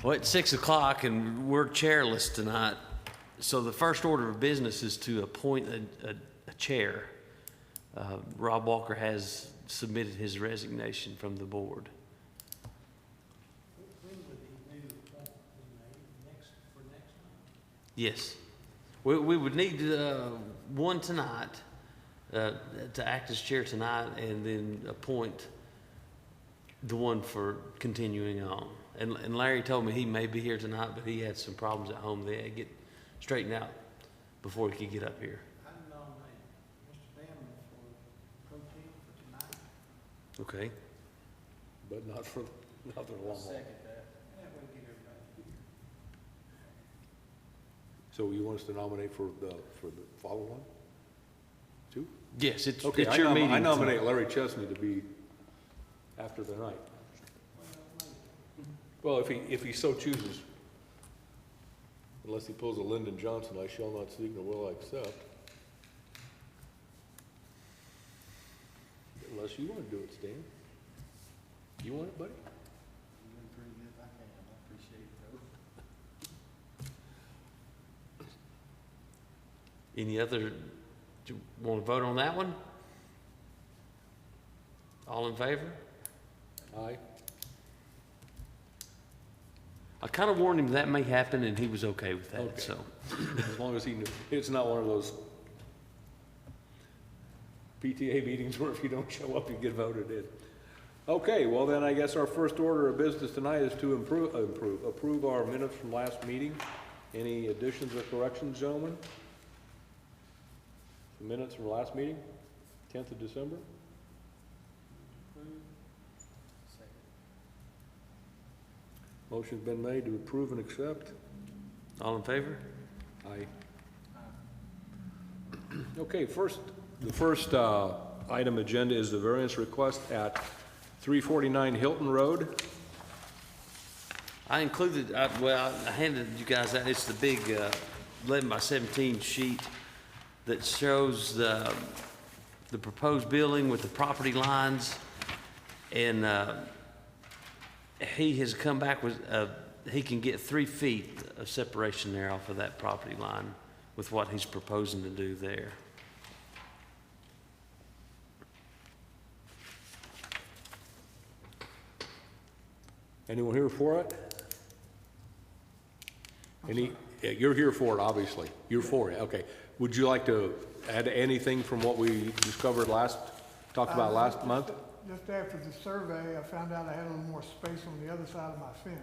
Well, it's 6 o'clock and we're chairless tonight. So the first order of business is to appoint a chair. Rob Walker has submitted his resignation from the board. When would he need to appoint for next time? Yes. We would need one tonight, to act as chair tonight, and then appoint the one for continuing on. And Larry told me he may be here tonight, but he had some problems at home. They had to get straightened out before he could get up here. I nominate Mr. Damon for pro-team for tonight. Okay. But not for the long haul. Second that. That way get everybody here. So you want us to nominate for the following one? Two? Yes, it's Okay, your meeting. I nominate Larry Chesney to be after the night. Well, if he so chooses, unless he pulls a Lyndon Johnson, I shall not seek nor will I accept. Unless you want to do it, Stan. You want it, buddy? You're doing pretty good if I can. I appreciate it, though. Any other, do you want to vote on that one? All in favor? Aye. I kind of warned him that may happen, and he was okay with that, Okay. so. As long as he knew. It's not one of those PTA meetings where if you don't show up, you get voted in. Okay, well then I guess our first order of business tonight is to approve our minutes from last meeting. Any additions or corrections, gentlemen? The minutes from last meeting, 10th of December? Second. Motion's been made to approve and accept. All in favor? Aye. Okay, the first item agenda is the variance request at 349 Hilton Road. I included, I handed you guys out, it's the big 11 by 17 sheet that shows the proposed building with the property lines. And he has come back with, he can get 3 feet of separation there off of that property line with what he's proposing to do there. Anyone here for it? Yeah, you're here for it, obviously. You're for it, okay. Would you like to add anything from what we discovered talked about last month? Just after the survey, I found out I had a little more space on the other side of my fence.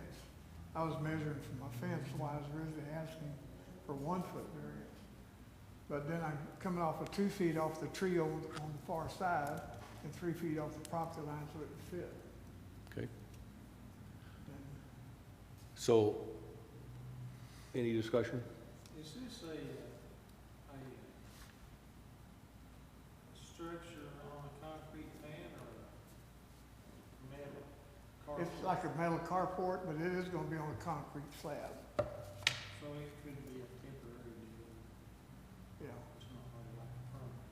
I was measuring from my fence, so I was originally asking for 1 foot variance. But then I'm coming off of 2 feet off the tree on the far side and 3 feet off the property line so it would fit. Okay. And So, any discussion? Is this a structure on a concrete pad or a metal carport? It's like a metal carport, but it is gonna be on a concrete slab, So it could be a temporary deal. yeah. It's not really like a permanent.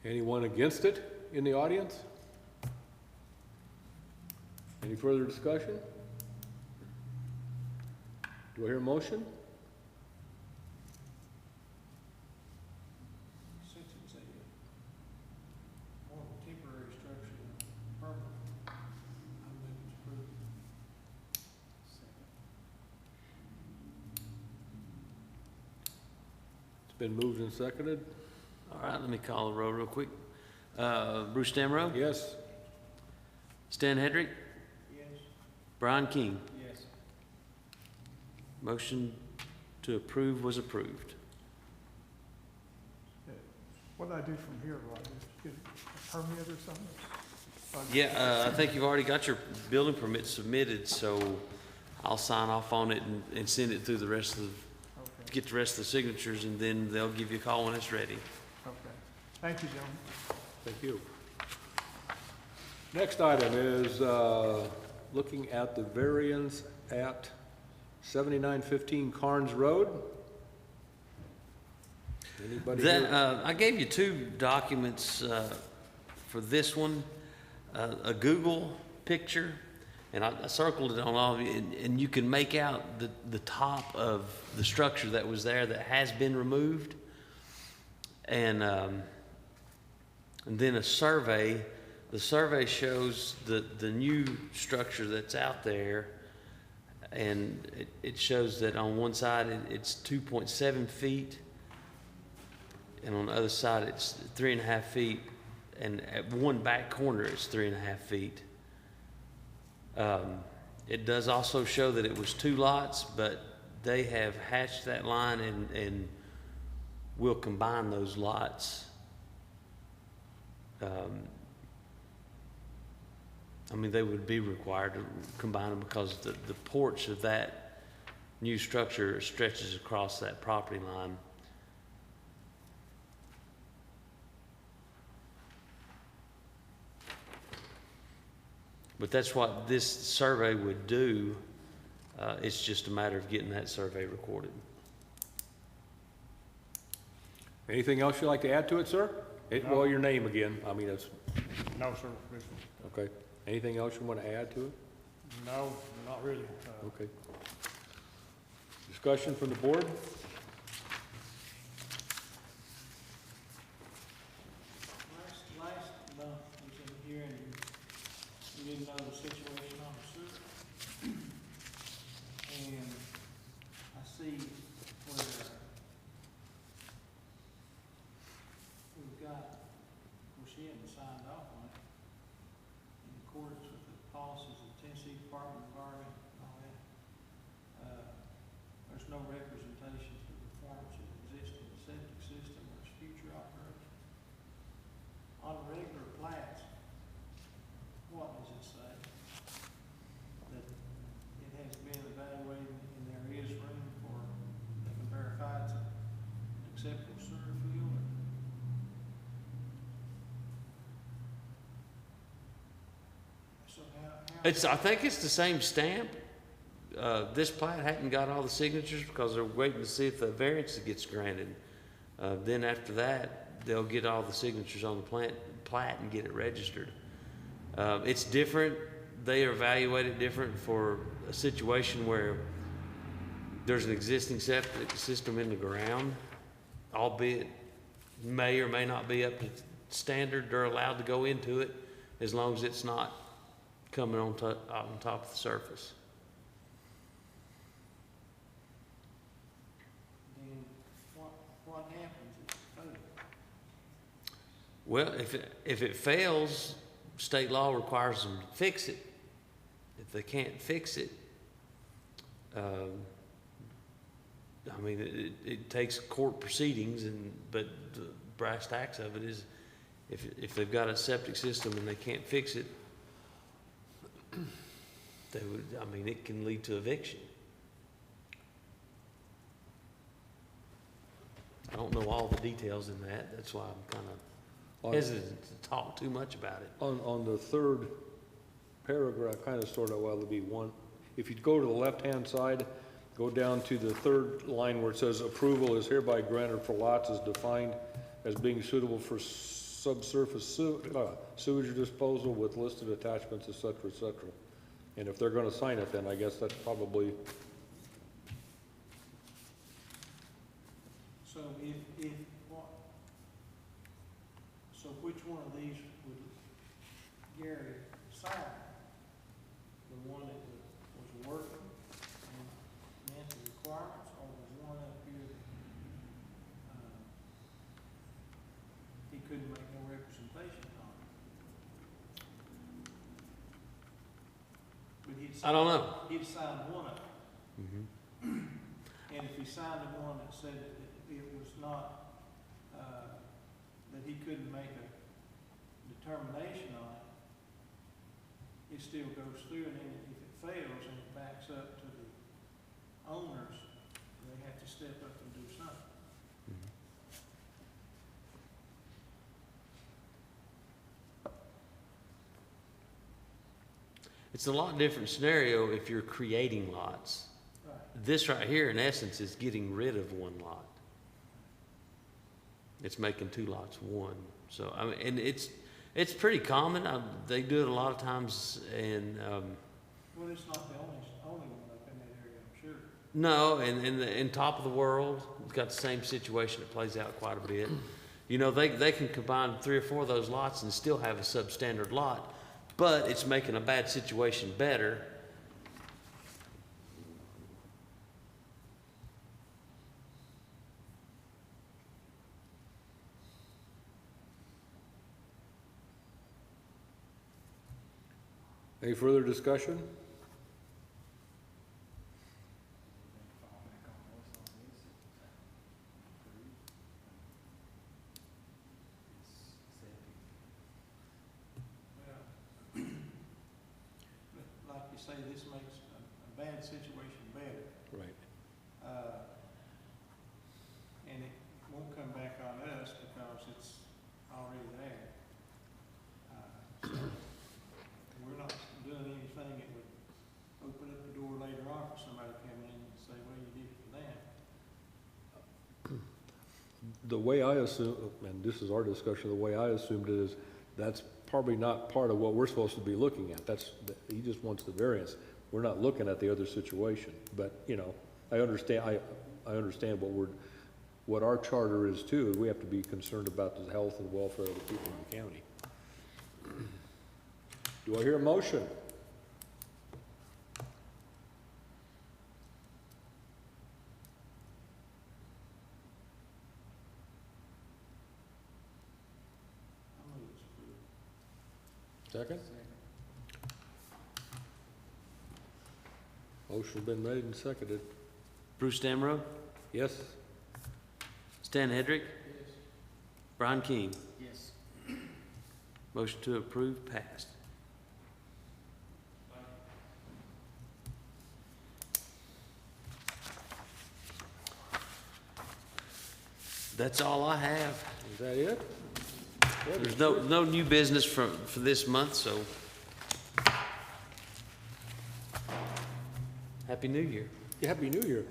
Anyone against it in the audience? Any further discussion? Do I hear a motion? Since it's more of a temporary structure than permanent, I move it's approved. Second. It's been moved and seconded. All right, let me call the roll real quick. Bruce Stamrow? Yes? Stan Hedrick? Yes. Brian King? Yes. Motion to approve was approved. What do I do from here, Rod? Just get a permit or something? Yeah, I think you've already got your building permit submitted, so I'll sign off on it and send it through the rest of the, Okay, get the rest of the signatures, and then they'll give you a call when it's ready. okay. Thank you, gentlemen. Thank you. Next item is looking at the variance at 7915 Carnes Road. Anybody That, here? I gave you 2 documents for this one. A Google picture, and I circled it on all of you, and you can make out the top of the structure that was there that has been removed. And then a survey. The survey shows the new structure that's out there, and it shows that on one side it's 2.7 feet, and on the other side it's 3.5 feet, and at one back corner it's 3.5 feet. It does also show that it was 2 lots, but they have hatched that line and will combine those lots. I mean, they would be required to combine them because the porch of that new structure stretches across that property line. But that's what this survey would do. It's just a matter of getting that survey recorded. Anything else you'd like to add to it, sir? No. Well, your name again, I mean, it's, No, sir. This- okay. Anything else you want to add to it? No, not really. Okay. Discussion from the board? Last month, we was in here and we didn't know the situation on the sewer. And I see where we've got, well, she hadn't signed off on it in accordance with the policies of the Tennessee Department of Environment and all that. There's no representation for the performance of the existing septic system or its future operation. On regular plats, what does it say? That it has been evaluated and there is room for, they can verify it's an acceptable sewer field? So how? I think it's the same stamp. This plat hadn't got all the signatures because they're waiting to see if the variance gets granted. Then after that, they'll get all the signatures on the plat and get it registered. It's different. They evaluate it different for a situation where there's an existing septic system in the ground, albeit may or may not be up to standard. They're allowed to go into it as long as it's not coming on top of the surface. Then what happens if it fails? Well, if it fails, state law requires them to fix it. If they can't fix it, I mean, it takes court proceedings, but the brass tacks of it is, if they've got a septic system and they can't fix it, they would. I mean, it can lead to eviction. I don't know all the details in that. That's why I'm kind of hesitant to talk too much about it. On the third paragraph, kind of sort of, well, it'll be one. If you go to the left-hand side, go down to the third line where it says approval is hereby granted for lots as defined as being suitable for subsurface sewage disposal with listed attachments, et cetera, et cetera. And if they're gonna sign it, then I guess that's probably, So if what, so which one of these would Gary sign? The one that was working and met the requirements, or the one up here, he couldn't make no representation on it? But I don't know. He'd signed one of them. Mm-hmm. And if he signed the one that said that it was not, that he couldn't make a determination on it, it still goes through, and then if it fails and it backs up to the owners, they have to step up and do something. It's a lot different scenario if you're creating lots. Right. This right here, in essence, is getting rid of one lot. It's making 2 lots one. So I mean, and It's pretty common. They do it a lot of times, and Well, it's not the only one up in that area, I'm sure. no, and in top of the world, it's got the same situation. It plays out quite a bit. You know, they can combine 3 or 4 of those lots and still have a substandard lot, but it's making a bad situation better. Any further discussion? Well, like you say, this makes a bad situation better. Right. And it won't come back on us because it's already there. So we're not doing anything that would open up the door later on for somebody to come in and say, well, you did it for them. The way I assume, and this is our discussion, the way I assumed it is, that's probably not part of what we're supposed to be looking at. He just wants the variance. We're not looking at the other situation. But, you know, I understand what our charter is too. We have to be concerned about the health and welfare of the people in the county. Do I hear a motion? I move it's approved. Second? Motion's been made and seconded. Bruce Damrow, Yes? Stan Hedrick, Yes. Brian King. Yes. Motion to approve passed. That's all I have. Is that it? There's no new business for this month, so Happy New Year. Yeah, Happy New Year.